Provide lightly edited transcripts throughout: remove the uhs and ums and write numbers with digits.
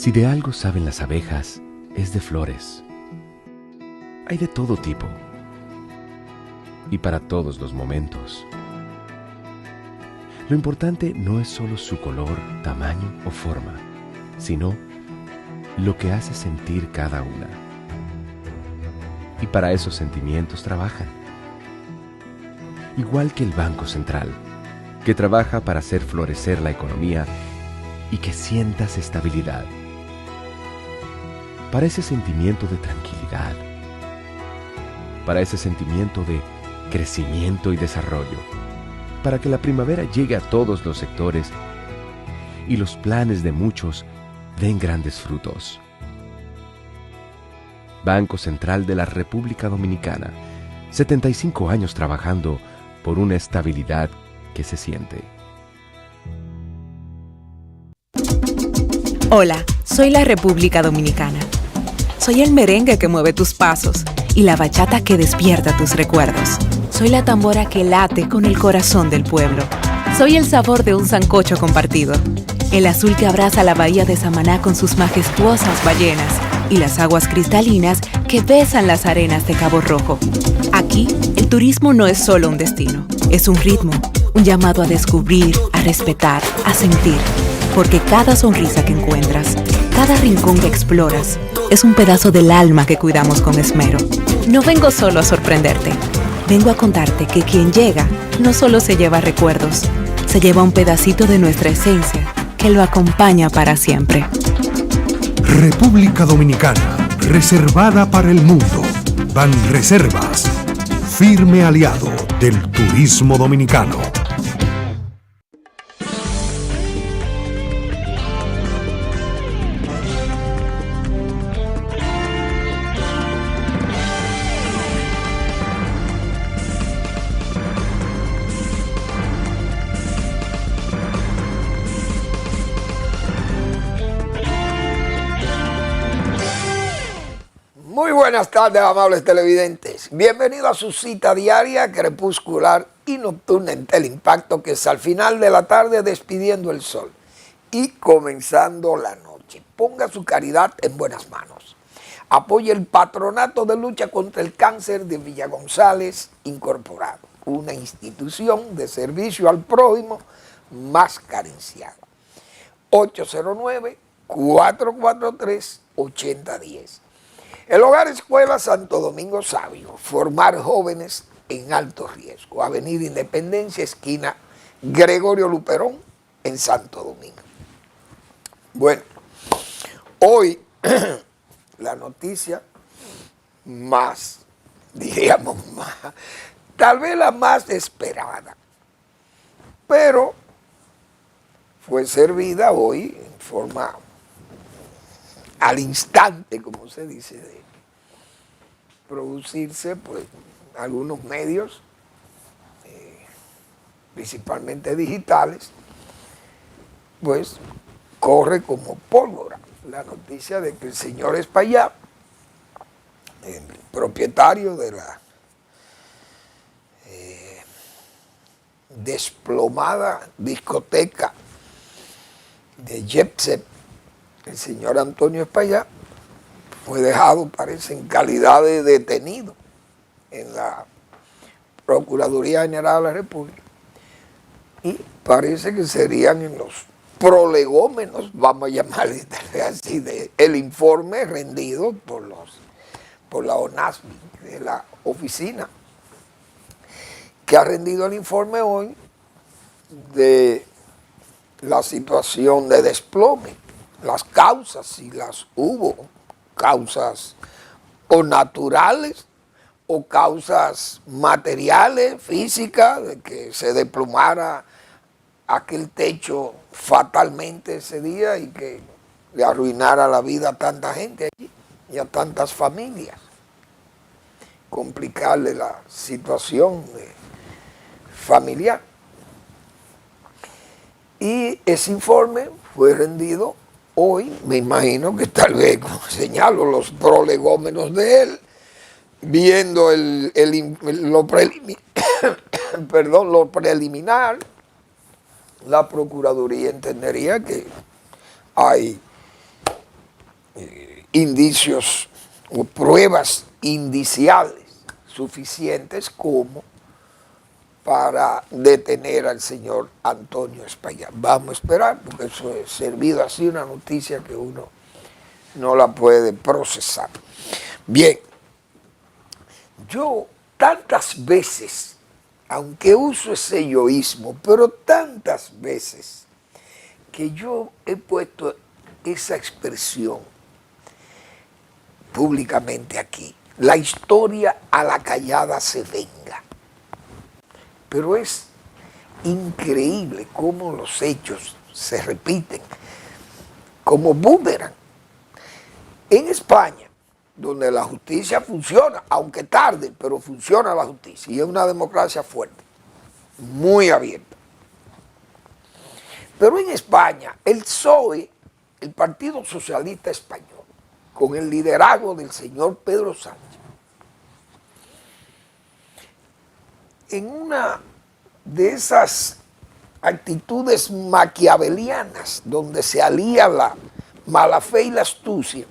Si de algo saben las abejas, es de flores. Hay de todo tipo y para todos los momentos. Lo importante no es solo su color, tamaño o forma, sino lo que hace sentir cada una. Y para esos sentimientos trabajan. Igual que el Banco Central, que trabaja para hacer florecer la economía y que sientas estabilidad. Para ese sentimiento de tranquilidad, para ese sentimiento de crecimiento y desarrollo, para que la primavera llegue a todos los sectores y los planes de muchos den grandes frutos. Banco Central de la República Dominicana, 75 años trabajando por una estabilidad que se siente. Hola, soy la República Dominicana. Soy el merengue que mueve tus pasos y la bachata que despierta tus recuerdos. Soy la tambora que late con el corazón del pueblo. Soy el sabor de un sancocho compartido, el azul que abraza la bahía de Samaná con sus majestuosas ballenas y las aguas cristalinas que besan las arenas de Cabo Rojo. Aquí, el turismo no es solo un destino, es un ritmo, un llamado a descubrir, a respetar, a sentir. Porque cada sonrisa que encuentras, cada rincón que exploras, es un pedazo del alma que cuidamos con esmero. No vengo solo a sorprenderte, vengo a contarte que quien llega no solo se lleva recuerdos, se lleva un pedacito de nuestra esencia que lo acompaña para siempre. República Dominicana, reservada para el mundo. Banreservas, firme aliado del turismo dominicano. Muy buenas tardes, amables televidentes. Bienvenido a su cita diaria, crepuscular y nocturna en Teleimpacto, que es al final de la tarde despidiendo el sol y comenzando la noche. Ponga su caridad en buenas manos. Apoye el Patronato de Lucha contra el Cáncer de Villa González Incorporado, una institución de servicio al prójimo más carenciado. 809-443-8010. El Hogar Escuela Santo Domingo Sabio, formar jóvenes en alto riesgo. Avenida Independencia, esquina Gregorio Luperón, en Santo Domingo. Bueno, hoy la noticia más, diríamos más, tal vez la más esperada, pero fue servida hoy en forma al instante, como se dice, de producirse, pues, algunos medios, principalmente digitales, pues, corre como pólvora la noticia de que el señor Espaillá, el propietario de la desplomada discoteca de Jepsep, el señor Antonio Espaillá, fue dejado, parece, en calidad de detenido en la Procuraduría General de la República. Y parece que serían en los prolegómenos, vamos a llamarle así, el informe rendido por la ONASBI, de la oficina, que ha rendido el informe hoy de la situación de desplome. Las causas, si las hubo, causas o naturales o causas materiales, físicas, de que se desplomara aquel techo fatalmente ese día y que le arruinara la vida a tanta gente allí y a tantas familias. Complicarle la situación familiar. Y ese informe fue rendido hoy, me imagino que tal vez, como señalo, los prolegómenos de él, viendo lo preliminar, la Procuraduría entendería que hay indicios o pruebas indiciales suficientes como para detener al señor Antonio Espaillat. Vamos a esperar, porque eso es servido así, una noticia que uno no la puede procesar. Bien, yo tantas veces, aunque uso ese yoísmo, pero tantas veces que yo he puesto esa expresión públicamente aquí, la historia a la callada se venga. Pero es increíble cómo los hechos se repiten como boomerang. En España, donde la justicia funciona, aunque tarde, pero funciona la justicia, y es una democracia fuerte, muy abierta. Pero en España, el PSOE, el Partido Socialista Español, con el liderazgo del señor Pedro Sánchez, en una de esas actitudes maquiavelianas donde se alía la mala fe y la astucia,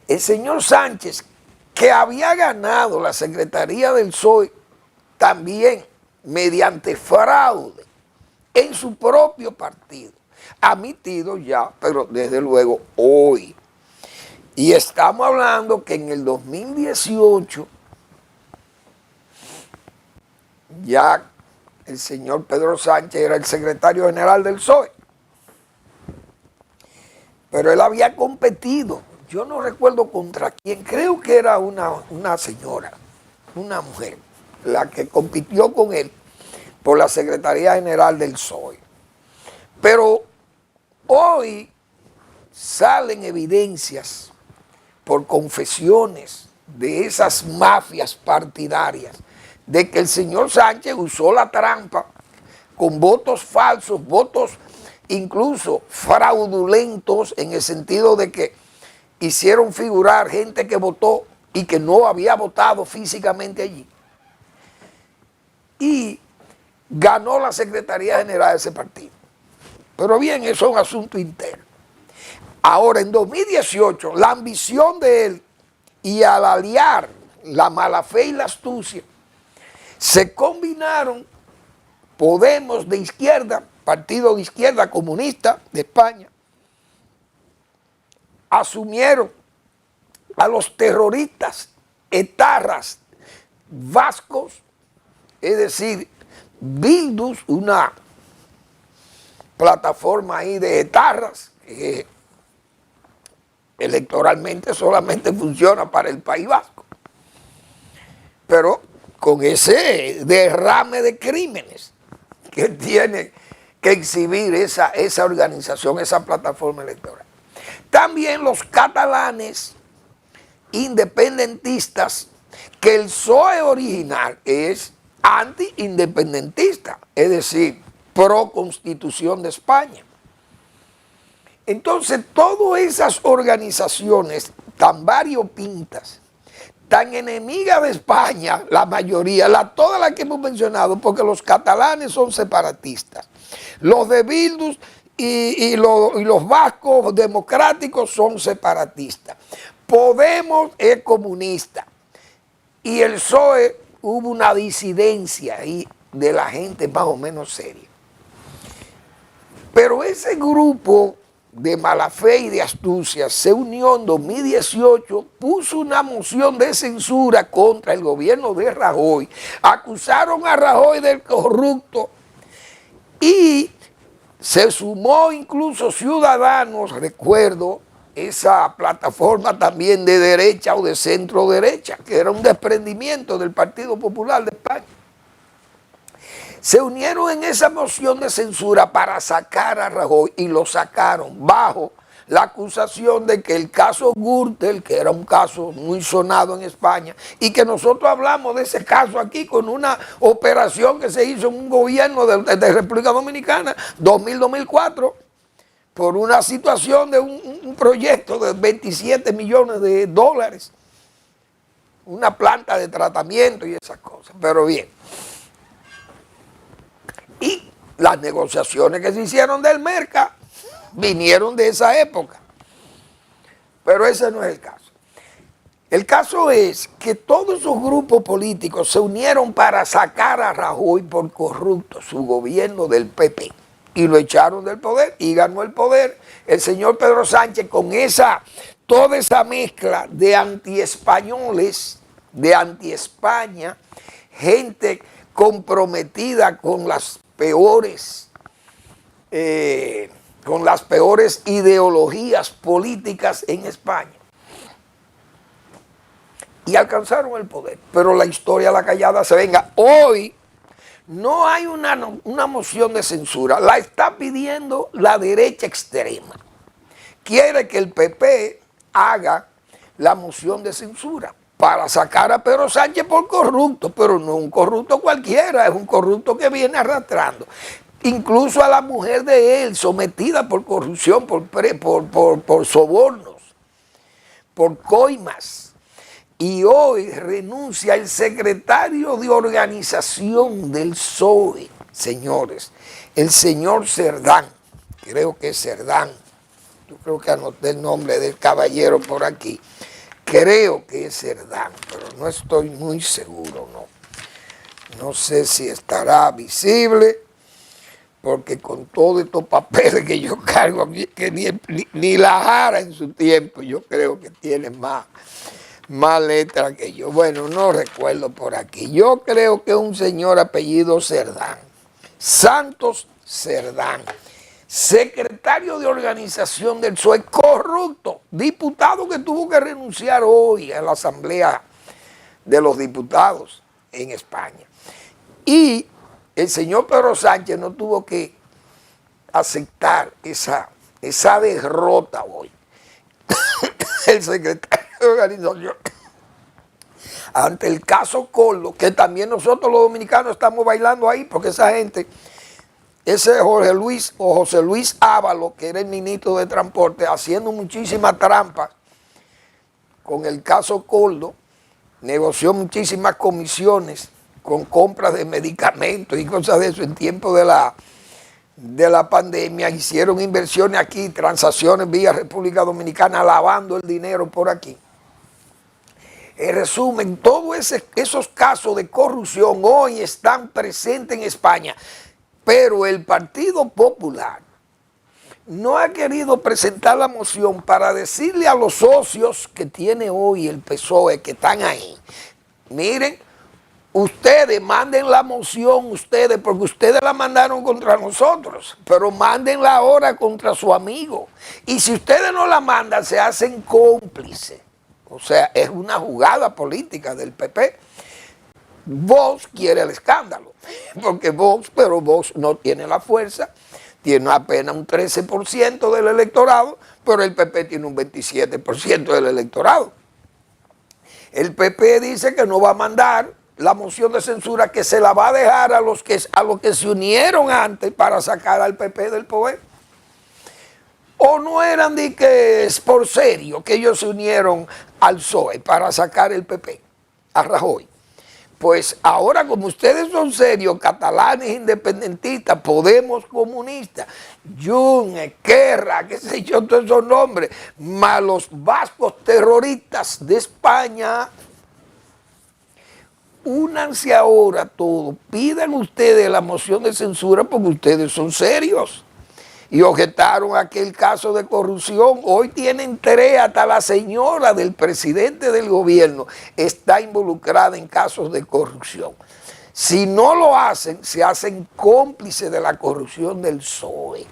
el señor Sánchez, que había ganado la secretaría del PSOE también mediante fraude en su propio partido, admitido ya, pero desde luego hoy. Y estamos hablando que en el 2018 ya el señor Pedro Sánchez era el secretario general del PSOE. Pero él había competido, yo no recuerdo contra quién, creo que era una señora, una mujer, la que compitió con él por la secretaría general del PSOE. Pero hoy salen evidencias por confesiones de esas mafias partidarias de que el señor Sánchez usó la trampa con votos falsos, votos incluso fraudulentos, en el sentido de que hicieron figurar gente que votó y que no había votado físicamente allí. Y ganó la Secretaría General de ese partido. Pero bien, eso es un asunto interno. Ahora, en 2018, la ambición de él y al aliar la mala fe y la astucia, se combinaron Podemos de izquierda, partido de izquierda comunista de España, asumieron a los terroristas etarras vascos, es decir, Bildus, una plataforma ahí de etarras que electoralmente solamente funciona para el País Vasco, pero con ese derrame de crímenes que tiene que exhibir esa organización, esa plataforma electoral. También los catalanes independentistas, que el PSOE original es anti-independentista, es decir, pro Constitución de España. Entonces, todas esas organizaciones tan variopintas, tan enemigas de España, la mayoría, todas las que hemos mencionado, porque los catalanes son separatistas, los de Bildus y los vascos democráticos son separatistas, Podemos es comunista, y el PSOE hubo una disidencia ahí de la gente más o menos seria. Pero ese grupo de mala fe y de astucia se unió en 2018, puso una moción de censura contra el gobierno de Rajoy, acusaron a Rajoy del corrupto y se sumó incluso Ciudadanos, recuerdo, esa plataforma también de derecha o de centro derecha, que era un desprendimiento del Partido Popular de España. Se unieron en esa moción de censura para sacar a Rajoy y lo sacaron bajo la acusación de que el caso Gürtel, que era un caso muy sonado en España, y que nosotros hablamos de ese caso aquí con una operación que se hizo en un gobierno de República Dominicana, 2000-2004, por una situación de un proyecto de 27 millones de dólares, una planta de tratamiento y esas cosas. Pero bien, y las negociaciones que se hicieron del Merca vinieron de esa época. Pero ese no es el caso. El caso es que todos esos grupos políticos se unieron para sacar a Rajoy por corrupto, su gobierno del PP, y lo echaron del poder y ganó el poder el señor Pedro Sánchez con toda esa mezcla de antiespañoles, de anti-España, gente comprometida con las peores ideologías políticas en España. Y alcanzaron el poder. Pero la historia la callada se venga. Hoy no hay una moción de censura. La está pidiendo la derecha extrema. Quiere que el PP haga la moción de censura para sacar a Pedro Sánchez por corrupto. Pero no un corrupto cualquiera, es un corrupto que viene arrastrando. Incluso a la mujer de él, sometida por corrupción, por sobornos, por coimas. Y hoy renuncia el secretario de organización del PSOE, señores, el señor Cerdán, creo que es Cerdán, yo creo que anoté el nombre del caballero por aquí, creo que es Cerdán, pero no estoy muy seguro, no sé si estará visible, porque con todos estos papeles que yo cargo, que ni la Jara en su tiempo, yo creo que tiene más letra que yo. Bueno, no recuerdo por aquí. Yo creo que es un señor apellido Cerdán. Santos Cerdán. Secretario de organización del PSOE, corrupto. Diputado que tuvo que renunciar hoy a la Asamblea de los Diputados en España. Y el señor Pedro Sánchez no tuvo que aceptar esa derrota hoy. El secretario de organización, ante el caso Coldo, que también nosotros los dominicanos estamos bailando ahí, porque esa gente, ese José Luis Ábalos, que era el ministro de Transporte, haciendo muchísimas trampas con el caso Coldo, negoció muchísimas comisiones con compras de medicamentos y cosas de eso en tiempo de la pandemia, hicieron inversiones aquí, transacciones vía República Dominicana, lavando el dinero por aquí. En resumen, todos esos casos de corrupción hoy están presentes en España, pero el Partido Popular no ha querido presentar la moción para decirle a los socios que tiene hoy el PSOE, que están ahí, miren, ustedes manden la moción, porque ustedes la mandaron contra nosotros, pero mándenla ahora contra su amigo. Y si ustedes no la mandan, se hacen cómplices. O sea, es una jugada política del PP. Vox quiere el escándalo, porque Vox no tiene la fuerza, tiene apenas un 13% del electorado, pero el PP tiene un 27% del electorado. El PP dice que no va a mandar la moción de censura, que se la va a dejar a los que se unieron antes para sacar al PP del poder. ¿O no eran de que es por serio que ellos se unieron al PSOE para sacar el PP, a Rajoy? Pues ahora, como ustedes son serios, catalanes independentistas, Podemos comunistas, Jun, Esquerra, qué sé yo, todos esos nombres, más los vascos terroristas de España, únanse ahora todos, pidan ustedes la moción de censura porque ustedes son serios. Y objetaron aquel caso de corrupción. Hoy tienen 3, hasta la señora del presidente del gobierno está involucrada en casos de corrupción. Si no lo hacen, se hacen cómplices de la corrupción del PSOE.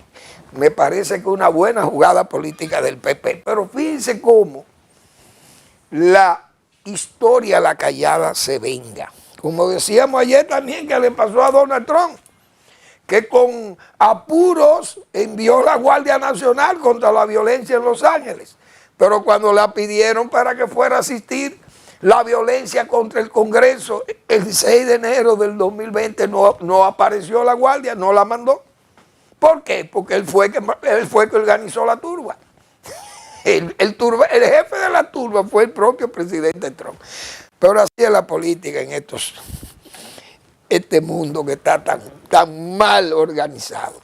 Me parece que es una buena jugada política del PP. Pero fíjense cómo la historia, la callada, se venga. Como decíamos ayer también que le pasó a Donald Trump, que con apuros envió la Guardia Nacional contra la violencia en Los Ángeles. Pero cuando la pidieron para que fuera a asistir la violencia contra el Congreso, el 6 de enero del 2020 no apareció la Guardia, no la mandó. ¿Por qué? Porque él fue que organizó la turba. El jefe de la turba fue el propio presidente Trump. Pero así es la política en este mundo que está tan mal organizado.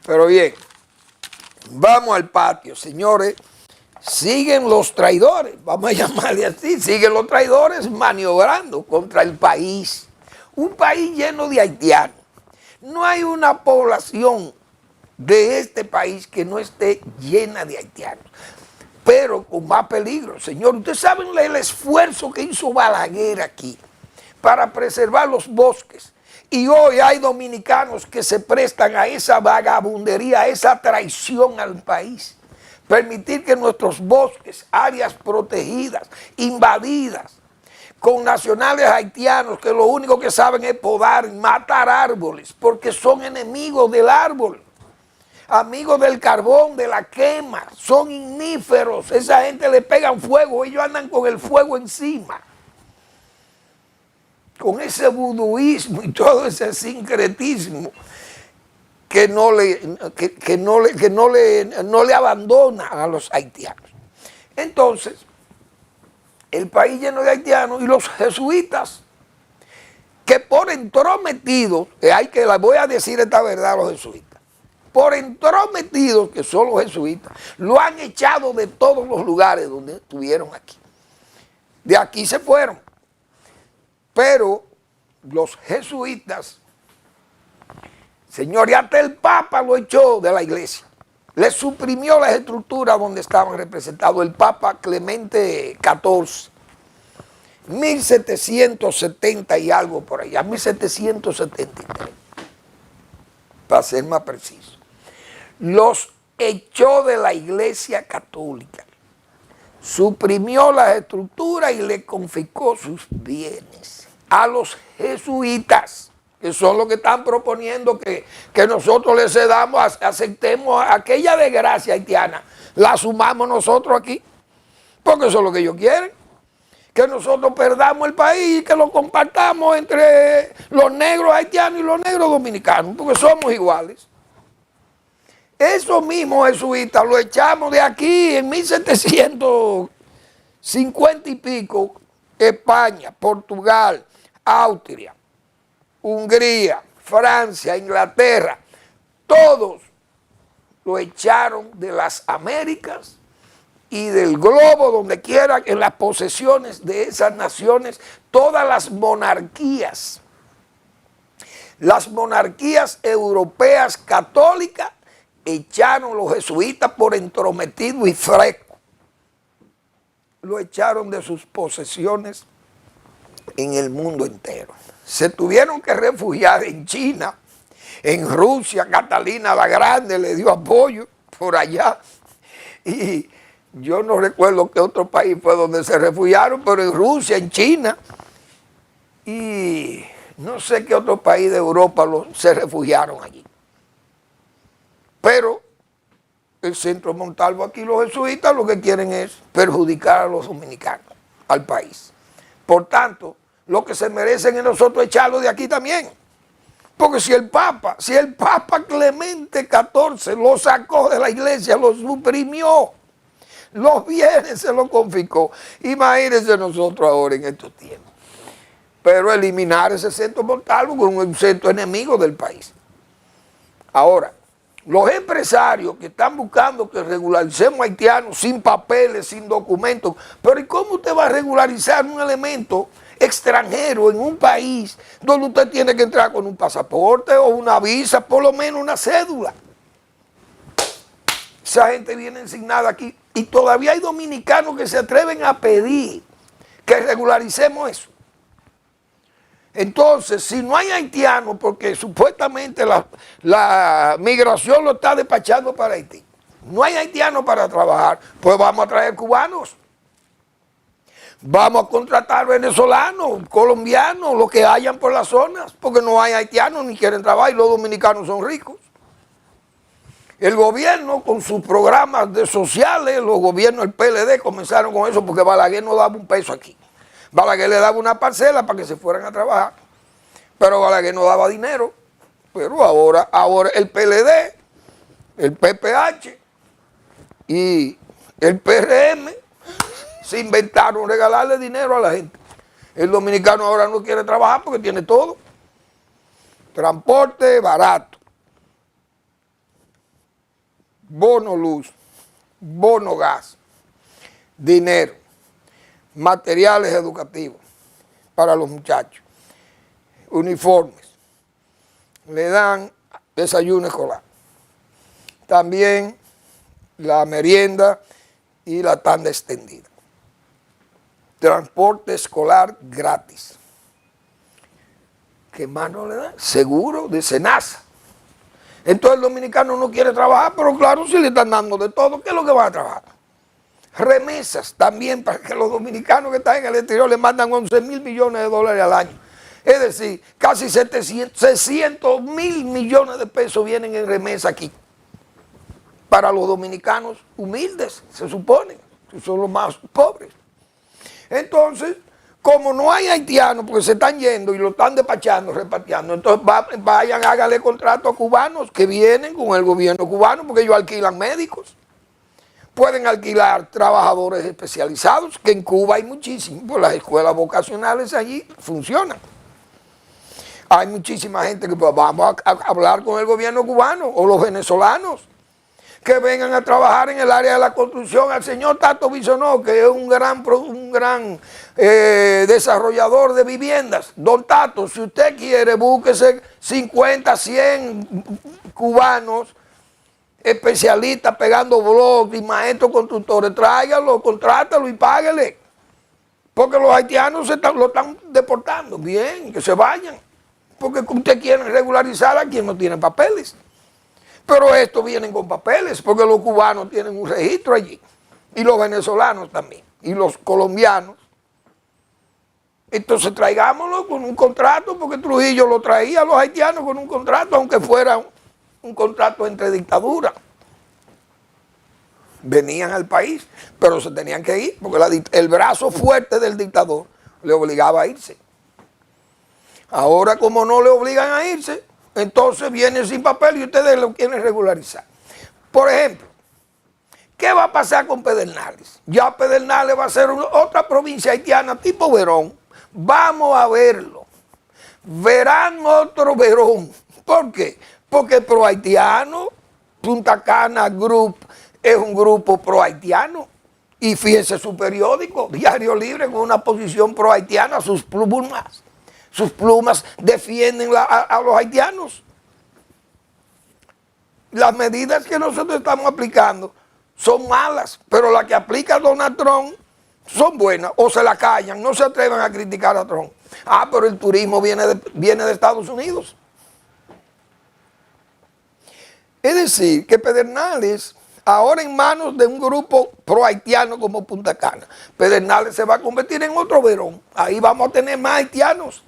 Pero bien, vamos al patio, señores. siguen los traidores, vamos a llamarle así, siguen los traidores maniobrando contra el país. Un país lleno de haitianos. No hay una población de este país que no esté llena de haitianos, pero con más peligro. Señor, ustedes saben el esfuerzo que hizo Balaguer aquí para preservar los bosques. Y hoy hay dominicanos que se prestan a esa vagabundería, a esa traición al país. Permitir que nuestros bosques, áreas protegidas, invadidas, con nacionales haitianos que lo único que saben es podar y matar árboles, porque son enemigos del árbol, amigos del carbón, de la quema, son igníferos. Esa gente le pegan fuego, ellos andan con el fuego encima. Con ese vuduísmo y todo ese sincretismo que no le abandona a los haitianos. Entonces, el país lleno de haitianos y los jesuitas, que por entrometidos, les voy a decir esta verdad a los jesuitas, por entrometidos que son los jesuitas, lo han echado de todos los lugares donde estuvieron aquí. De aquí se fueron. Pero los jesuitas, señor, y hasta el Papa lo echó de la iglesia. Le suprimió las estructuras donde estaban representados. El Papa Clemente XIV, 1770 y algo por allá, 1773, para ser más preciso. Los echó de la iglesia católica, suprimió las estructuras y le confiscó sus bienes a los jesuitas, que son los que están proponiendo que nosotros les cedamos, aceptemos aquella desgracia haitiana, la sumamos nosotros aquí, porque eso es lo que ellos quieren, que nosotros perdamos el país y que lo compartamos entre los negros haitianos y los negros dominicanos, porque somos iguales. Esos mismos jesuitas lo echamos de aquí en 1750 y pico, España, Portugal, Austria, Hungría, Francia, Inglaterra, todos lo echaron de las Américas y del globo, donde quiera, en las posesiones de esas naciones, todas las monarquías europeas católicas, echaron los jesuitas por entrometido y fresco. Lo echaron de sus posesiones en el mundo entero. Se tuvieron que refugiar en China, en Rusia. Catalina la Grande le dio apoyo por allá. Y yo no recuerdo qué otro país fue donde se refugiaron, pero en Rusia, en China. Y no sé qué otro país de Europa se refugiaron allí. Pero el Centro Montalvo aquí, los jesuitas, lo que quieren es perjudicar a los dominicanos, al país. Por tanto, lo que se merecen es nosotros echarlo de aquí también. Porque si el Papa Clemente XIV lo sacó de la iglesia, lo suprimió, los bienes se los confiscó, imagínense nosotros ahora en estos tiempos. Pero eliminar ese Centro Montalvo con un centro enemigo del país. Ahora, los empresarios que están buscando que regularicemos haitianos sin papeles, sin documentos, pero ¿y cómo usted va a regularizar un elemento extranjero en un país donde usted tiene que entrar con un pasaporte o una visa, por lo menos una cédula? Esa gente viene ensignada aquí y todavía hay dominicanos que se atreven a pedir que regularicemos eso. Entonces, si no hay haitianos, porque supuestamente la migración lo está despachando para Haití, no hay haitianos para trabajar, pues vamos a traer cubanos. Vamos a contratar venezolanos, colombianos, los que hayan por las zonas, porque no hay haitianos ni quieren trabajar y los dominicanos son ricos. El gobierno con sus programas de sociales, los gobiernos del PLD comenzaron con eso porque Balaguer no daba un peso aquí. Balaguer le daba una parcela para que se fueran a trabajar, pero Balaguer no daba dinero. Pero ahora el PLD, el PPH y el PRM se inventaron regalarle dinero a la gente. El dominicano ahora no quiere trabajar porque tiene todo. Transporte barato, bono luz, bono gas, dinero, materiales educativos para los muchachos, uniformes, le dan desayuno escolar, también la merienda y la tanda extendida, transporte escolar gratis. ¿Qué más no le dan? Seguro de SENASA. Entonces el dominicano no quiere trabajar, pero claro, si le están dando de todo, ¿qué es lo que van a trabajar? Remesas también para que los dominicanos que están en el exterior le mandan 11.000 millones de dólares al año. Es decir, casi 600 mil millones de pesos vienen en remesa aquí. Para los dominicanos humildes, se supone, que son los más pobres. Entonces, como no hay haitianos, porque se están yendo y lo están despachando, repatriando, entonces vayan, háganle contrato a cubanos que vienen con el gobierno cubano, porque ellos alquilan médicos. Pueden alquilar trabajadores especializados, que en Cuba hay muchísimos, pues las escuelas vocacionales allí funcionan. Hay muchísima gente que pues, vamos a hablar con el gobierno cubano o los venezolanos que vengan a trabajar en el área de la construcción. Al señor Tato Bisonó, que es un gran desarrollador de viviendas. Don Tato, si usted quiere, búsquese 50, 100 cubanos especialistas pegando bloques y maestros constructores. Tráigalo, contrátalo y páguele. Porque los haitianos lo están deportando. Bien, que se vayan. Porque usted quiere regularizar a quien no tiene papeles. Pero estos vienen con papeles, porque los cubanos tienen un registro allí. Y los venezolanos también. Y los colombianos. Entonces traigámoslo con un contrato, porque Trujillo lo traía a los haitianos con un contrato, aunque fuera un contrato entre dictaduras. Venían al país, pero se tenían que ir, porque el brazo fuerte del dictador le obligaba a irse. Ahora, como no le obligan a irse, entonces vienen sin papel y ustedes lo quieren regularizar. Por ejemplo, ¿qué va a pasar con Pedernales? Ya Pedernales va a ser otra provincia haitiana tipo Verón. Vamos a verlo. Verán otro Verón. ¿Por qué? Porque pro-haitiano, Punta Cana Group es un grupo pro-haitiano. Y fíjense su periódico, Diario Libre, con una posición pro-haitiana, sus plumas defienden a los haitianos. Las medidas que nosotros estamos aplicando son malas, pero las que aplica Donald Trump son buenas, o se la callan, no se atreven a criticar a Trump. Ah, pero el turismo viene de Estados Unidos. Es decir, que Pedernales, ahora en manos de un grupo pro-haitiano como Punta Cana, Pedernales se va a convertir en otro Verón. Ahí vamos a tener más haitianos.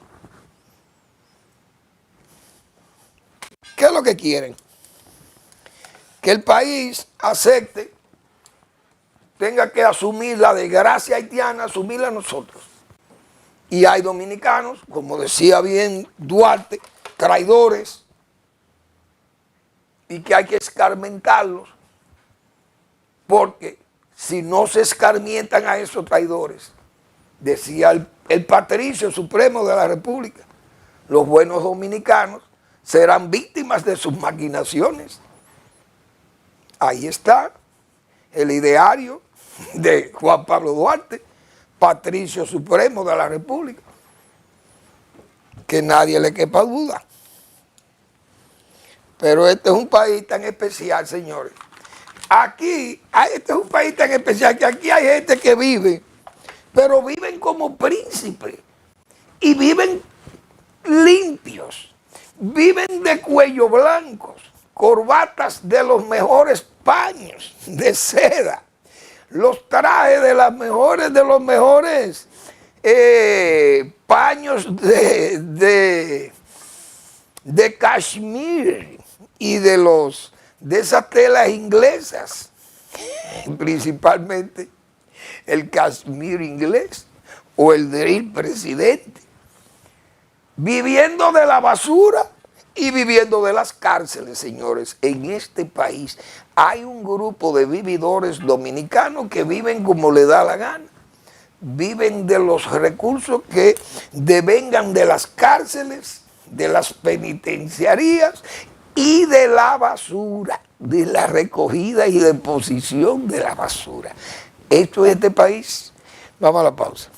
¿Qué es lo que quieren? Que el país acepte, tenga que asumir la desgracia haitiana, asumirla nosotros. Y hay dominicanos, como decía bien Duarte, traidores, y que hay que escarmentarlos, porque si no se escarmientan a esos traidores, decía el patricio supremo de la República, los buenos dominicanos serán víctimas de sus maquinaciones. Ahí está el ideario de Juan Pablo Duarte, patricio supremo de la República, que nadie le quepa duda. Pero este es un país tan especial, señores. Aquí, este es un país tan especial que aquí hay gente que vive, pero viven como príncipes y viven limpios, viven de cuello blancos, corbatas de los mejores paños de seda, los trajes de los mejores paños de cashmere y de esas telas inglesas, principalmente el cashmere inglés o el drill presidente, viviendo de la basura y viviendo de las cárceles, señores. En este país hay un grupo de vividores dominicanos que viven como le da la gana. Viven de los recursos que devengan de las cárceles, de las penitenciarías y de la basura, de la recogida y deposición de la basura. Esto es este país. Vamos a la pausa.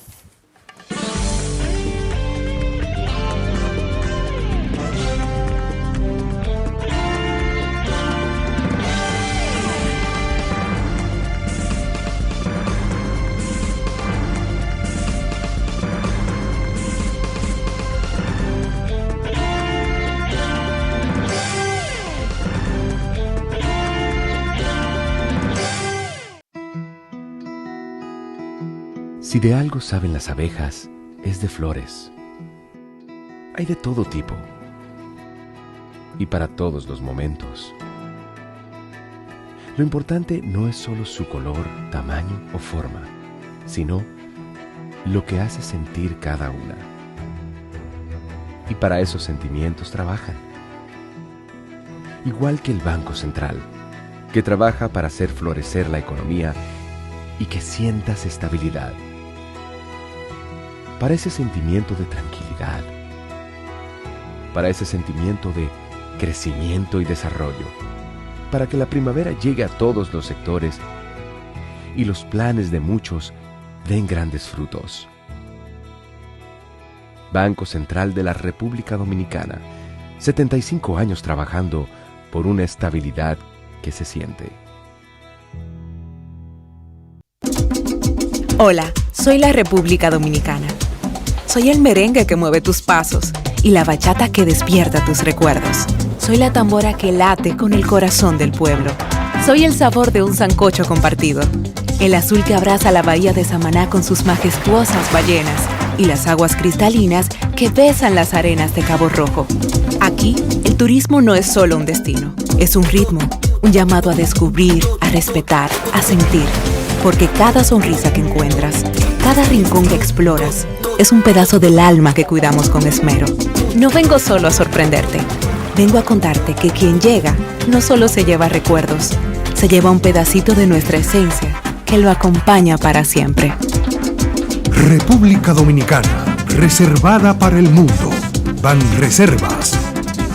Si de algo saben las abejas, es de flores. Hay de todo tipo y para todos los momentos. Lo importante no es solo su color, tamaño o forma, sino lo que hace sentir cada una. Y para esos sentimientos trabajan. Igual que el Banco Central, que trabaja para hacer florecer la economía y que sientas estabilidad. Para ese sentimiento de tranquilidad, para ese sentimiento de crecimiento y desarrollo, para que la primavera llegue a todos los sectores y los planes de muchos den grandes frutos. Banco Central de la República Dominicana, 75 años trabajando por una estabilidad que se siente. Hola, soy la República Dominicana. Soy el merengue que mueve tus pasos y la bachata que despierta tus recuerdos. Soy la tambora que late con el corazón del pueblo. Soy el sabor de un sancocho compartido, el azul que abraza la bahía de Samaná con sus majestuosas ballenas y las aguas cristalinas que besan las arenas de Cabo Rojo. Aquí, el turismo no es solo un destino, es un ritmo, un llamado a descubrir, a respetar, a sentir. Porque cada sonrisa que encuentras, cada rincón que exploras, es un pedazo del alma que cuidamos con esmero. No vengo solo a sorprenderte, vengo a contarte que quien llega no solo se lleva recuerdos, se lleva un pedacito de nuestra esencia que lo acompaña para siempre. República Dominicana, reservada para el mundo. Banreservas,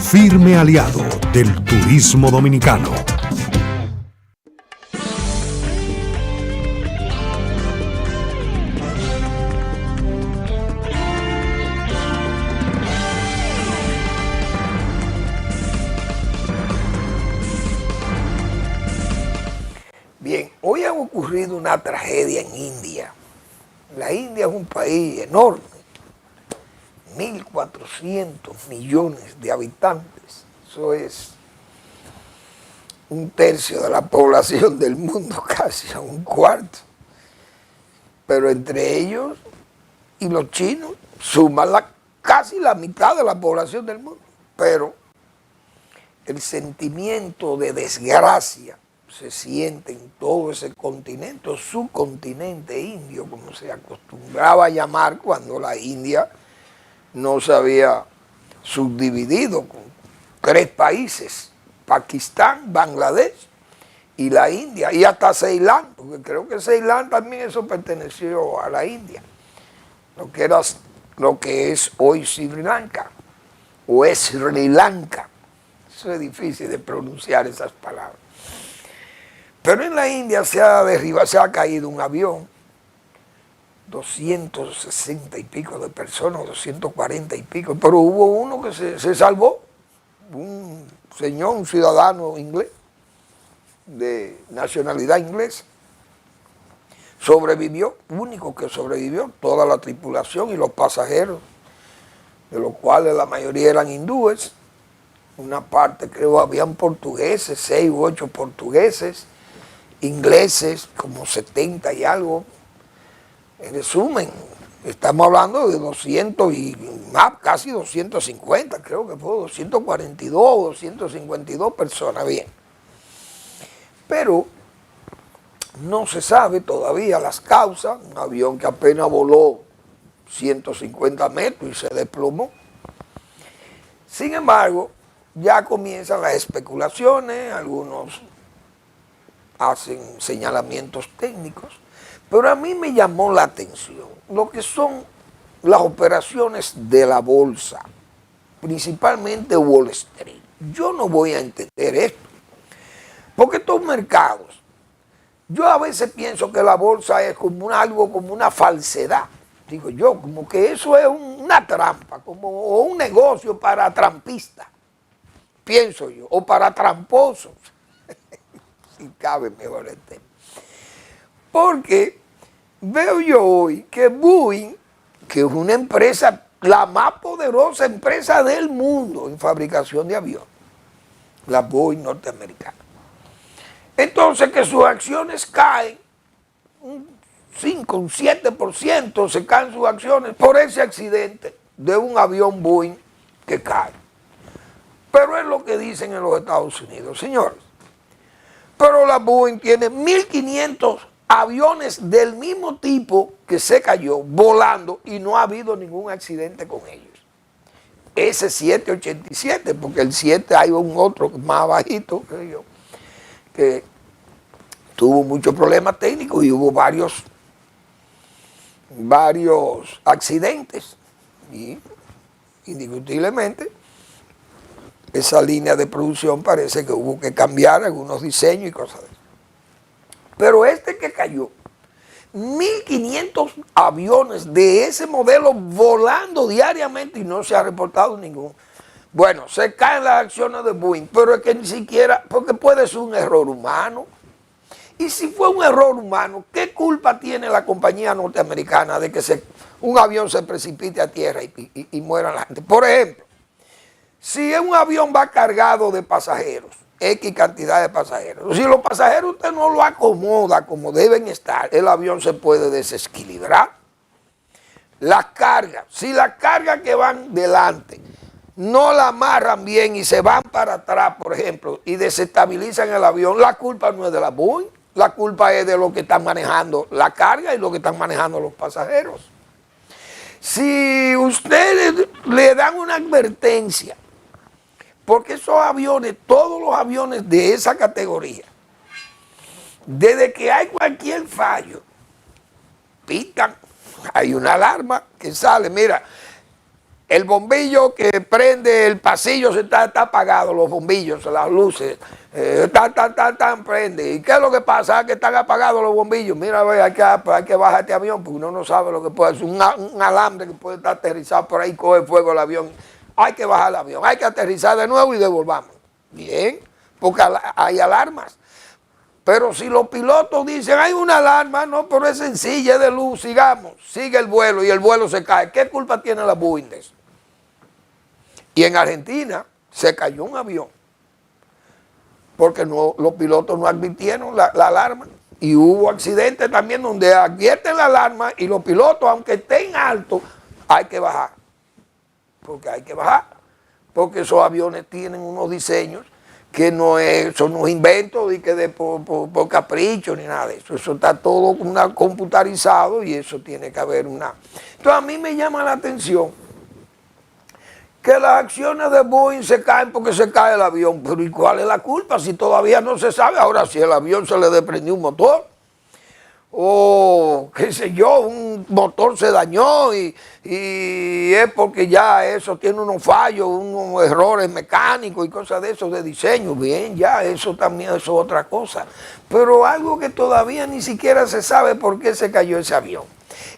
firme aliado del turismo dominicano. Bien, hoy ha ocurrido una tragedia en India. La India es un país enorme, 1.400 millones de habitantes. Eso es un tercio de la población del mundo, casi un cuarto. Pero entre ellos y los chinos suman casi la mitad de la población del mundo. Pero el sentimiento de desgracia se siente en todo ese continente, o subcontinente indio, como se acostumbraba a llamar cuando la India no se había subdividido con 3 países, Pakistán, Bangladesh y la India, y hasta Ceilán, porque creo que Ceilán también eso perteneció a la India, lo que es hoy Sri Lanka, o es Sri Lanka. Eso es difícil de pronunciar esas palabras. Pero en la India se ha caído un avión, 260 y pico de personas, 240 y pico, pero hubo uno que se salvó, un señor, un ciudadano inglés, de nacionalidad inglesa, sobrevivió, único que sobrevivió, toda la tripulación y los pasajeros, de los cuales la mayoría eran hindúes, una parte creo habían portugueses, 6 u 8 portugueses, ingleses como 70 y algo. En resumen, estamos hablando de 200 y más, casi 250, creo que fue 242 o 252 personas, bien. Pero no se sabe todavía las causas, un avión que apenas voló 150 metros y se desplomó. Sin embargo, ya comienzan las especulaciones, algunos hacen señalamientos técnicos, pero a mí me llamó la atención lo que son las operaciones de la bolsa, principalmente Wall Street. Yo no voy a entender esto, porque estos mercados Yo a veces pienso que la bolsa es como algo, como una falsedad. Digo yo, como que eso es una trampa, como o un negocio para trampistas, pienso yo, o para tramposos, si cabe mejor el tema. Porque veo yo hoy que Boeing, que es una empresa, la más poderosa empresa del mundo en fabricación de aviones, la Boeing norteamericana, entonces que sus acciones caen, un 5, un 7% se caen sus acciones por ese accidente de un avión Boeing que cae. Pero es lo que dicen en los Estados Unidos, señores. Pero la Boeing tiene 1.500 aviones del mismo tipo que se cayó volando y no ha habido ningún accidente con ellos. Ese 787, porque el 7 hay un otro más bajito, que tuvo muchos problemas técnicos y hubo varios accidentes. Y indiscutiblemente esa línea de producción parece que hubo que cambiar algunos diseños y cosas de eso. Pero este que cayó, 1.500 aviones de ese modelo volando diariamente y no se ha reportado ningún. Bueno, se caen las acciones de Boeing, pero es que ni siquiera, porque puede ser un error humano. Y si fue un error humano, ¿qué culpa tiene la compañía norteamericana de que un avión se precipite a tierra y muera la gente? Por ejemplo, si un avión va cargado de pasajeros, X cantidad de pasajeros, si los pasajeros usted no lo acomoda como deben estar, el avión se puede desequilibrar. Las cargas, si las cargas que van delante no la amarran bien y se van para atrás, por ejemplo, y desestabilizan el avión, la culpa no es de la Boeing, la culpa es de lo que están manejando la carga y lo que están manejando los pasajeros. Si ustedes le dan una advertencia, porque esos aviones, todos los aviones de esa categoría, desde que hay cualquier fallo, pitan, hay una alarma que sale, mira, el bombillo que prende el pasillo está apagado, los bombillos, las luces, prende. ¿Y qué es lo que pasa? Que están apagados los bombillos. Mira, hay que bajar este avión porque uno no sabe lo que puede ser. Un alambre que puede estar aterrizado por ahí, coge fuego el avión. Hay que bajar el avión, hay que aterrizar de nuevo y devolvamos. Bien, porque hay alarmas. Pero si los pilotos dicen, hay una alarma, no, pero es sencilla, es de luz, sigamos, sigue el vuelo y el vuelo se cae. ¿Qué culpa tiene la Boeing de eso? Y en Argentina se cayó un avión porque los pilotos no advirtieron la alarma. Y hubo accidentes también donde advierten la alarma y los pilotos, aunque estén altos, hay que bajar. Porque hay que bajar. Porque esos aviones tienen unos diseños que no son unos inventos y que por capricho ni nada de eso. Eso está todo computarizado y eso tiene que haber una. Entonces a mí me llama la atención que las acciones de Boeing se caen porque se cae el avión. Pero ¿y cuál es la culpa? Si todavía no se sabe. Ahora, si el avión se le desprendió un motor, o qué sé yo, un motor se dañó y es porque ya eso tiene unos fallos, unos errores mecánicos y cosas de eso, de diseño. Bien, ya, eso también es otra cosa. Pero algo que todavía ni siquiera se sabe por qué se cayó ese avión.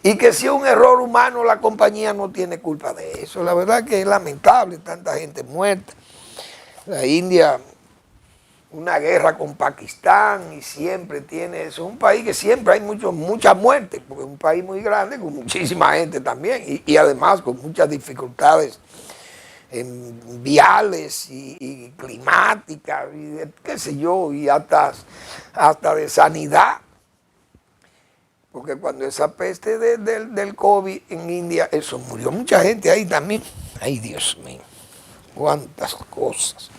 Y que si es un error humano, la compañía no tiene culpa de eso. La verdad que es lamentable, tanta gente muerta. La India, una guerra con Pakistán y siempre tiene eso. Es un país que siempre hay mucha muerte, porque es un país muy grande, con muchísima gente también, y además con muchas dificultades viales y climáticas, y qué sé yo, y hasta de sanidad. Porque cuando esa peste del COVID en India, eso murió mucha gente ahí también. Ay, Dios mío, cuántas cosas.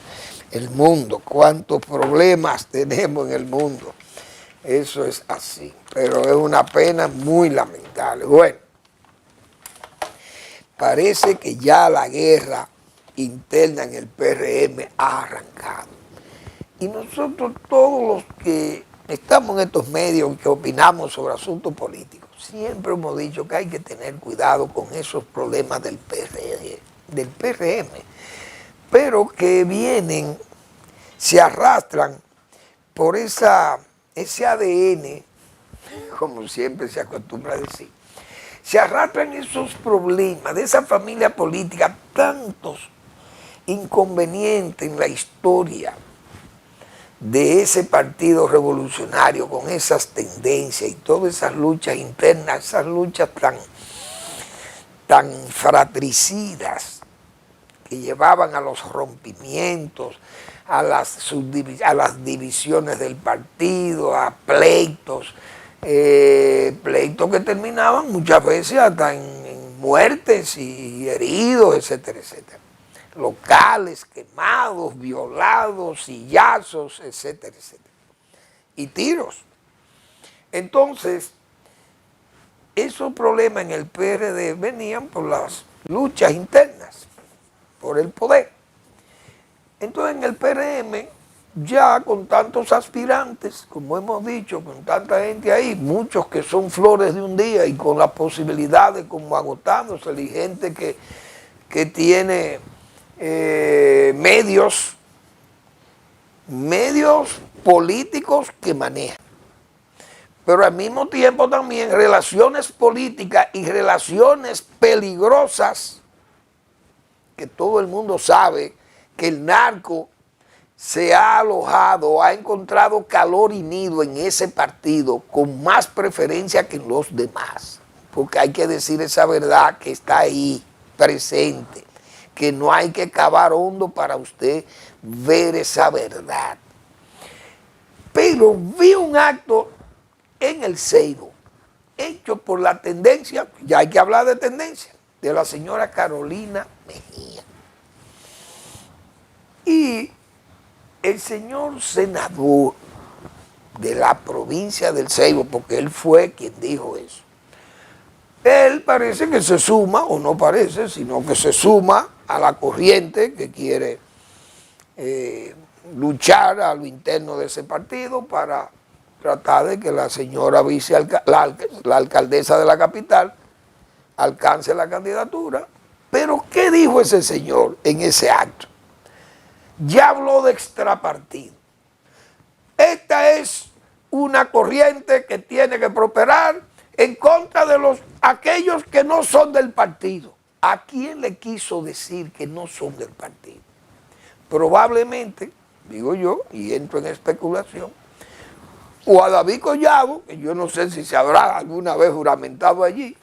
El mundo, cuántos problemas tenemos en el mundo. Eso es así, pero es una pena muy lamentable. Bueno, parece que ya la guerra interna en el PRM ha arrancado. Y nosotros todos los que estamos en estos medios que opinamos sobre asuntos políticos, siempre hemos dicho que hay que tener cuidado con esos problemas del PRM, pero que vienen, se arrastran por esa ese ADN, como siempre se acostumbra a decir, se arrastran esos problemas de esa familia política, tantos inconvenientes en la historia de ese partido revolucionario, con esas tendencias y todas esas luchas internas, esas luchas tan fratricidas que llevaban a los rompimientos, a las divisiones del partido, a pleitos, pleitos que terminaban muchas veces hasta en muertes y heridos, etcétera, etcétera. Locales quemados, violados, sillazos, etcétera, etcétera. Y tiros. Entonces, esos problemas en el PRD venían por las luchas internas, por el poder. Entonces, en el PRM, ya con tantos aspirantes, como hemos dicho, con tanta gente ahí, muchos que son flores de un día y con la posibilidad de como agotándose, y gente que tiene medios políticos que manejan, pero al mismo tiempo también relaciones políticas y relaciones peligrosas, que todo el mundo sabe que el narco se ha alojado, ha encontrado calor y nido en ese partido con más preferencia que en los demás, porque hay que decir esa verdad que está ahí presente, que no hay que cavar hondo para usted ver esa verdad. Pero vi un acto en el Ceibo, hecho por la tendencia, ya hay que hablar de tendencia, de la señora Carolina Mejía. Y el señor senador de la provincia del Ceibo, porque él fue quien dijo eso, él parece que se suma, o no parece, sino que se suma a la corriente que quiere luchar a lo interno de ese partido para tratar de que la señora la alcaldesa de la capital alcance la candidatura. Pero ¿qué dijo ese señor en ese acto? Ya habló de extrapartido. Esta es una corriente que tiene que prosperar en contra de aquellos que no son del partido. ¿A quién le quiso decir que no son del partido? Probablemente, digo yo, y entro en especulación, o a David Collado, que yo no sé si se habrá alguna vez juramentado allí,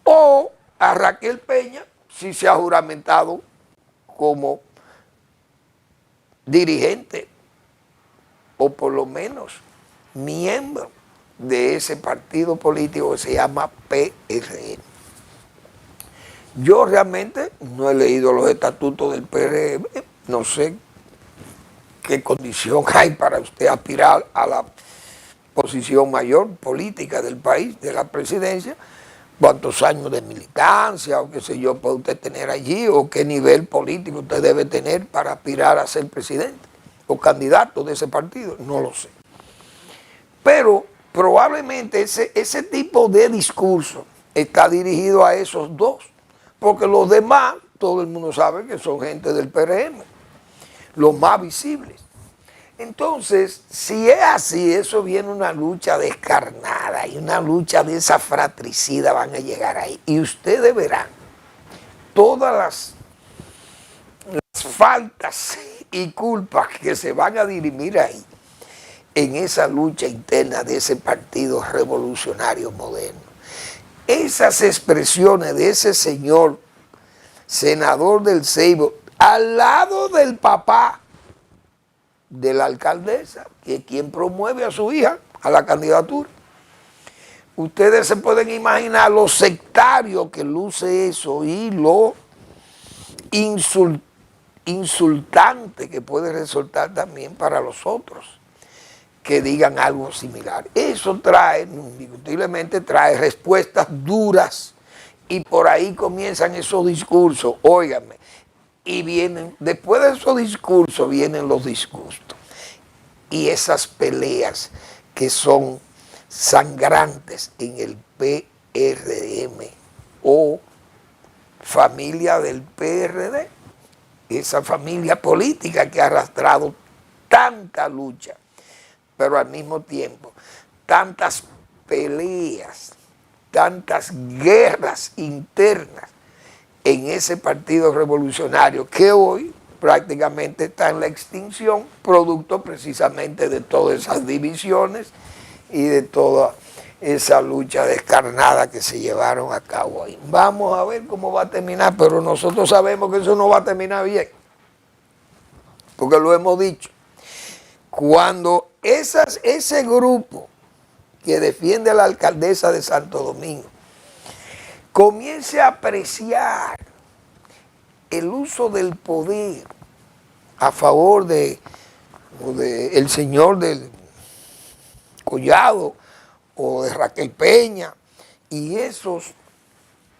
o a Raquel Peña, si se ha juramentado como dirigente, o por lo menos miembro de ese partido político que se llama PRM. Yo realmente no he leído los estatutos del PRM, no sé qué condición hay para usted aspirar a la posición mayor política del país, de la presidencia, cuántos años de militancia o qué sé yo puede usted tener allí, o qué nivel político usted debe tener para aspirar a ser presidente o candidato de ese partido, no lo sé. Pero probablemente ese tipo de discurso está dirigido a esos dos, porque los demás, todo el mundo sabe que son gente del PRM, los más visibles. Entonces, si es así, eso viene una lucha descarnada y una lucha de esa fratricida van a llegar ahí. Y ustedes verán todas las faltas y culpas que se van a dirimir ahí en esa lucha interna de ese partido revolucionario moderno. Esas expresiones de ese señor senador del Ceibo al lado del papá de la alcaldesa, que es quien promueve a su hija a la candidatura. Ustedes se pueden imaginar lo sectario que luce eso y lo insultante que puede resultar también para los otros que digan algo similar. Eso trae, indiscutiblemente trae respuestas duras, y por ahí comienzan esos discursos, óigame, y vienen, después de esos discursos vienen los disgustos y esas peleas que son sangrantes en el PRM o familia del PRD, esa familia política que ha arrastrado tanta lucha pero al mismo tiempo tantas peleas, tantas guerras internas en ese partido revolucionario que hoy prácticamente está en la extinción, producto precisamente de todas esas divisiones y de toda esa lucha descarnada que se llevaron a cabo ahí. Vamos a ver cómo va a terminar, pero nosotros sabemos que eso no va a terminar bien, porque lo hemos dicho. Cuando ese grupo que defiende a la alcaldesa de Santo Domingo comience a apreciar el uso del poder a favor de el señor del Collado o de Raquel Peña, y esos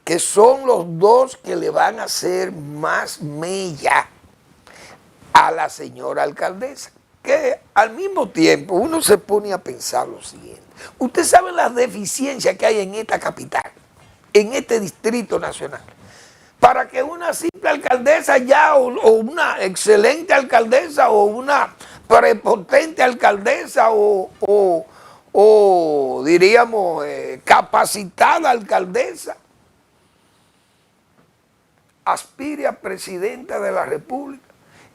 que son los dos que le van a hacer más mella a la señora alcaldesa, que al mismo tiempo uno se pone a pensar lo siguiente. Usted sabe las deficiencias que hay en esta capital, en este Distrito Nacional, para que una simple alcaldesa ya, o una excelente alcaldesa, o una prepotente alcaldesa, o diríamos capacitada alcaldesa, aspire a presidenta de la República.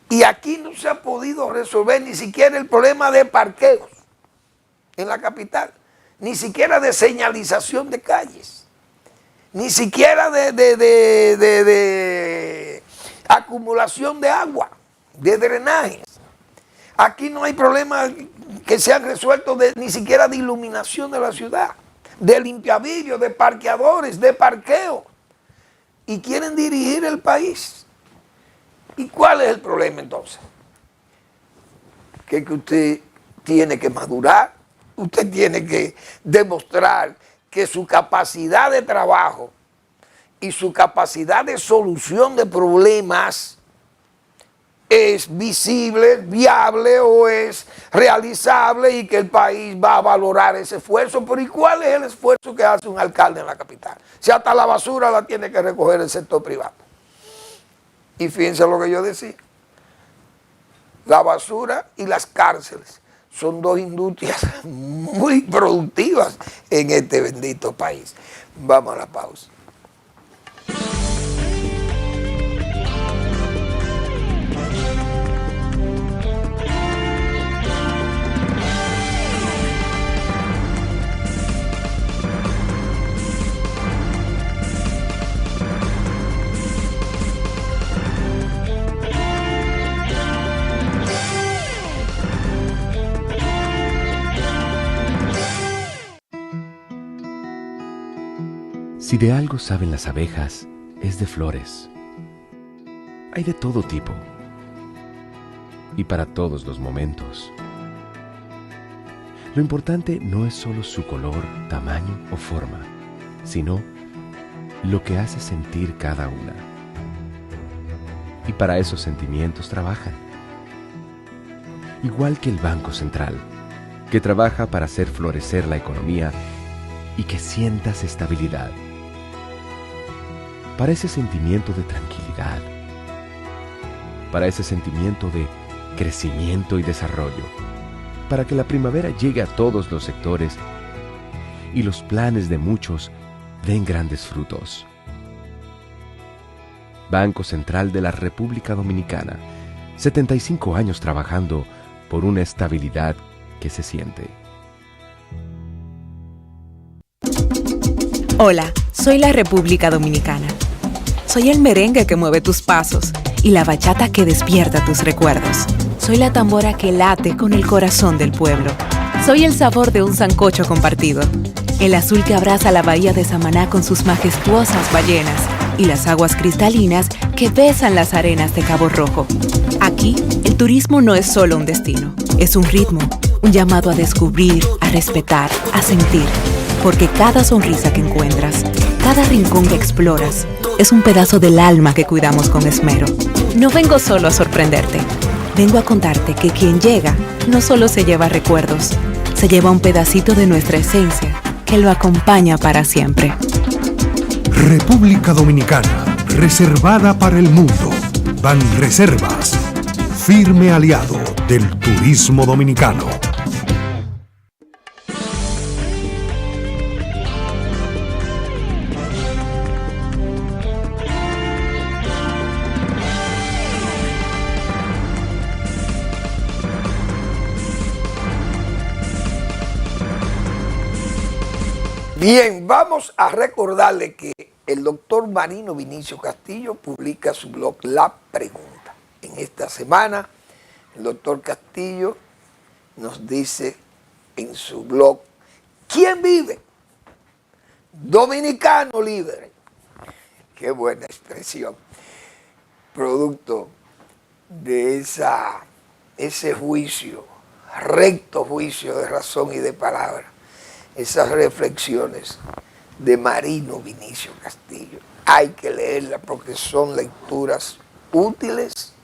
Y aquí no se ha podido resolver ni siquiera el problema de parqueos en la capital, ni siquiera de señalización de calles, ni siquiera de acumulación de agua, de drenajes. Aquí no hay problemas que se han resuelto ni siquiera de iluminación de la ciudad, de limpiavidrios, de parqueadores, de parqueo. Y quieren dirigir el país. ¿Y cuál es el problema entonces? Que usted tiene que madurar, usted tiene que demostrar que su capacidad de trabajo y su capacidad de solución de problemas es visible, viable o es realizable, y que el país va a valorar ese esfuerzo. Pero ¿y cuál es el esfuerzo que hace un alcalde en la capital? Si hasta la basura la tiene que recoger el sector privado. Y fíjense lo que yo decía, la basura y las cárceles son dos industrias muy productivas en este bendito país. Vamos a la pausa. Si de algo saben las abejas, es de flores. Hay de todo tipo y para todos los momentos. Lo importante no es solo su color, tamaño o forma, sino lo que hace sentir cada una. Y para esos sentimientos trabajan. Igual que el Banco Central, que trabaja para hacer florecer la economía y que sientas estabilidad. Para ese sentimiento de tranquilidad, para ese sentimiento de crecimiento y desarrollo, para que la primavera llegue a todos los sectores y los planes de muchos den grandes frutos. Banco Central de la República Dominicana, 75 años trabajando por una estabilidad que se siente. Hola, soy la República Dominicana. Soy el merengue que mueve tus pasos y la bachata que despierta tus recuerdos. Soy la tambora que late con el corazón del pueblo. Soy el sabor de un sancocho compartido, el azul que abraza la bahía de Samaná con sus majestuosas ballenas y las aguas cristalinas que besan las arenas de Cabo Rojo. Aquí, el turismo no es solo un destino, es un ritmo, un llamado a descubrir, a respetar, a sentir. Porque cada sonrisa que encuentras, cada rincón que exploras, es un pedazo del alma que cuidamos con esmero. No vengo solo a sorprenderte, vengo a contarte que quien llega no solo se lleva recuerdos, se lleva un pedacito de nuestra esencia que lo acompaña para siempre. República Dominicana, reservada para el mundo. Banreservas, firme aliado del turismo dominicano. Bien, vamos a recordarle que el doctor Marino Vinicio Castillo publica su blog La Pregunta. En esta semana, el doctor Castillo nos dice en su blog, ¿quién vive? Dominicano libre. Qué buena expresión. Producto de ese juicio, recto juicio de razón y de palabra, esas reflexiones de Marino Vinicio Castillo. Hay que leerlas porque son lecturas útiles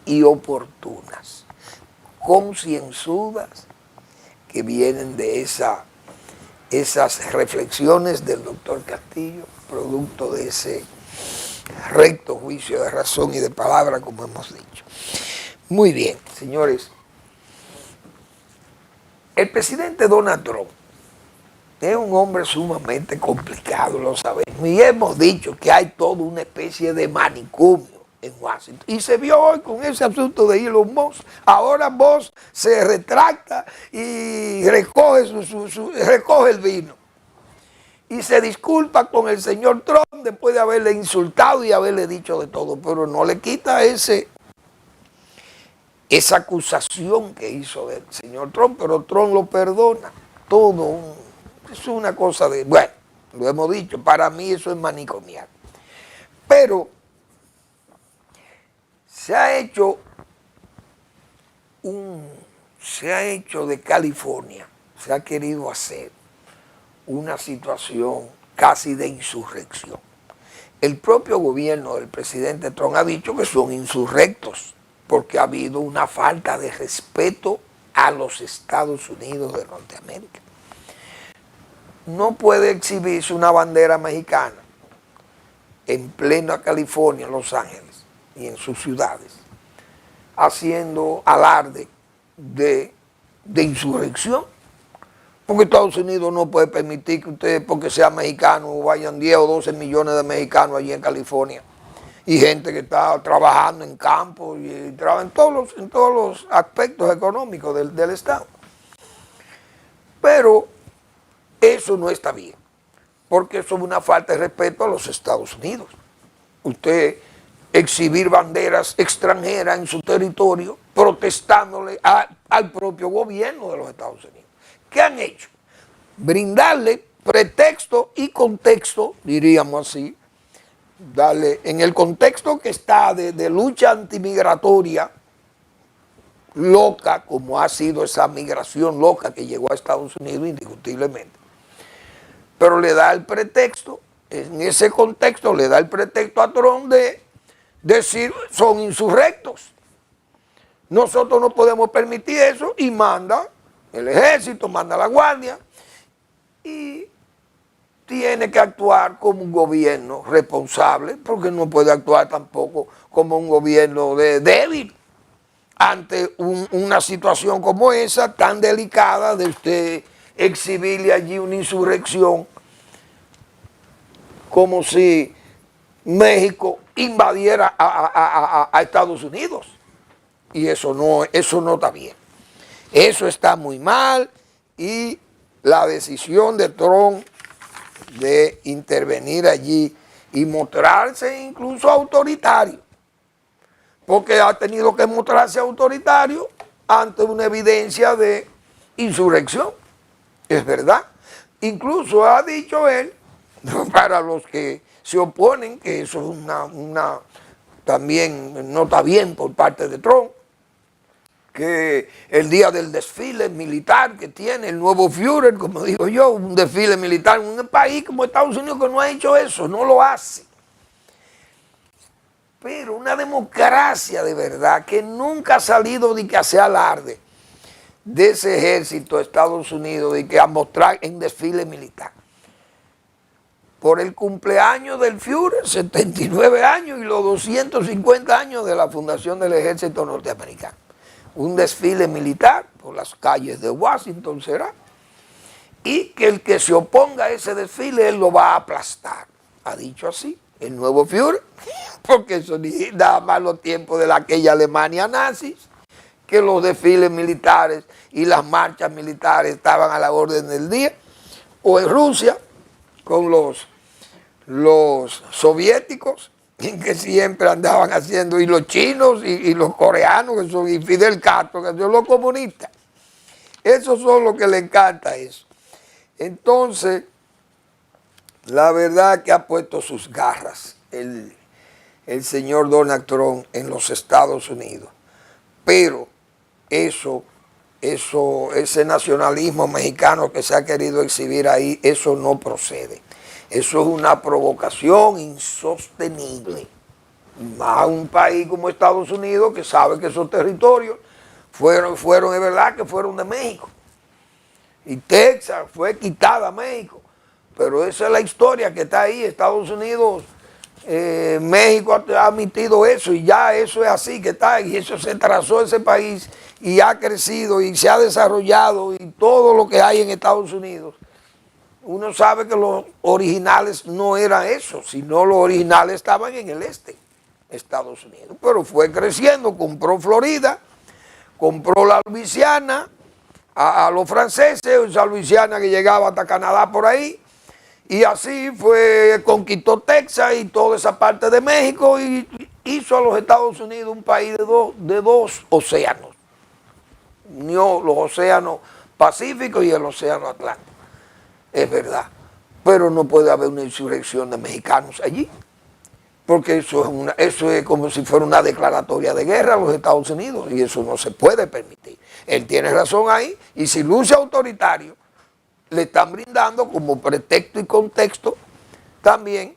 y oportunas, concienzudas, que vienen de esas reflexiones del doctor Castillo, producto de ese recto juicio de razón y de palabra, como hemos dicho. Muy bien, señores. El presidente Donald Trump es un hombre sumamente complicado, lo sabemos. Y hemos dicho que hay toda una especie de manicomio en Washington. Y se vio hoy con ese asunto de Elon Musk. Ahora Musk se retracta y recoge el vino. Y se disculpa con el señor Trump después de haberle insultado y haberle dicho de todo. Pero no le quita esa acusación que hizo del señor Trump. Pero Trump lo perdona. Es una cosa de, bueno, lo hemos dicho, para mí eso es manicomial. Pero se ha hecho de California, se ha querido hacer una situación casi de insurrección. El propio gobierno del presidente Trump ha dicho que son insurrectos porque ha habido una falta de respeto a los Estados Unidos de Norteamérica. No puede exhibirse una bandera mexicana en plena California, Los Ángeles y en sus ciudades, haciendo alarde de insurrección, porque Estados Unidos no puede permitir que ustedes, porque sea mexicano, vayan 10 o 12 millones de mexicanos allí en California, y gente que está trabajando en campo y trabaja en todos los aspectos económicos del Estado. Pero eso no está bien, porque eso es una falta de respeto a los Estados Unidos. Usted exhibir banderas extranjeras en su territorio, protestándole al propio gobierno de los Estados Unidos. ¿Qué han hecho? Brindarle pretexto y contexto, diríamos así, darle en el contexto que está de lucha antimigratoria loca, como ha sido esa migración loca que llegó a Estados Unidos indiscutiblemente. Pero le da el pretexto, en ese contexto le da el pretexto a Trump de decir son insurrectos. Nosotros no podemos permitir eso y manda el ejército, manda la guardia y tiene que actuar como un gobierno responsable, porque no puede actuar tampoco como un gobierno débil ante una situación como esa, tan delicada, de usted exhibirle allí una insurrección como si México invadiera a Estados Unidos. Y eso no está bien. Eso está muy mal, y la decisión de Trump de intervenir allí y mostrarse incluso autoritario, porque ha tenido que mostrarse autoritario ante una evidencia de insurrección. Es verdad. Incluso ha dicho él, para los que se oponen, que eso es también no está bien por parte de Trump, que el día del desfile militar que tiene el nuevo Führer, como digo yo, un desfile militar en un país como Estados Unidos que no ha hecho eso, no lo hace. Pero una democracia de verdad que nunca ha salido de que hace alarde de ese ejército de Estados Unidos, de que a mostrar en desfile militar. Por el cumpleaños del Führer, 79 años, y los 250 años de la fundación del ejército norteamericano. Un desfile militar por las calles de Washington será, y que el que se oponga a ese desfile, él lo va a aplastar. Ha dicho así el nuevo Führer, porque eso daba más los tiempos de aquella Alemania nazis, que los desfiles militares y las marchas militares estaban a la orden del día, o en Rusia, con los soviéticos, que siempre andaban haciendo, y los chinos y los coreanos, que son, y Fidel Castro, que son los comunistas. Esos son los que le encanta eso. Entonces, la verdad que ha puesto sus garras el señor Donald Trump en los Estados Unidos. Pero ese nacionalismo mexicano que se ha querido exhibir ahí, eso no procede. Eso es una provocación insostenible. Más un país como Estados Unidos que sabe que esos territorios fueron es verdad que fueron de México. Y Texas fue quitada a México. Pero esa es la historia que está ahí. Estados Unidos, México ha admitido eso y ya eso es así que está. Y eso se trazó ese país y ha crecido y se ha desarrollado y todo lo que hay en Estados Unidos. Uno sabe que los originales no eran eso, sino los originales estaban en el este, Estados Unidos. Pero fue creciendo, compró Florida, compró la Luisiana a los franceses, esa Luisiana que llegaba hasta Canadá por ahí, y así fue, conquistó Texas y toda esa parte de México y hizo a los Estados Unidos un país de dos océanos. Unió los océanos Pacífico y el océano Atlántico. Es verdad, pero no puede haber una insurrección de mexicanos allí, porque eso es como si fuera una declaratoria de guerra a los Estados Unidos y eso no se puede permitir. Él tiene razón ahí y si luce autoritario, le están brindando como pretexto y contexto también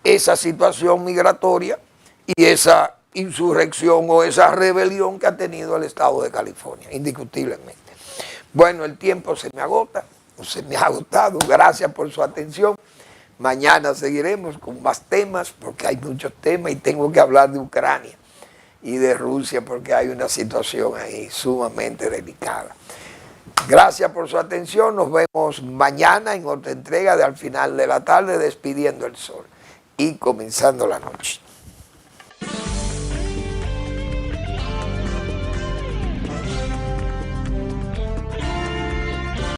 esa situación migratoria y esa insurrección o esa rebelión que ha tenido el estado de California, indiscutiblemente. Bueno, el tiempo se me agota. Se me ha agotado, gracias por su atención. Mañana seguiremos con más temas porque hay muchos temas y tengo que hablar de Ucrania y de Rusia porque hay una situación ahí sumamente delicada. Gracias por su atención, nos vemos mañana en otra entrega de Al Final de la Tarde, despidiendo el sol y comenzando la noche.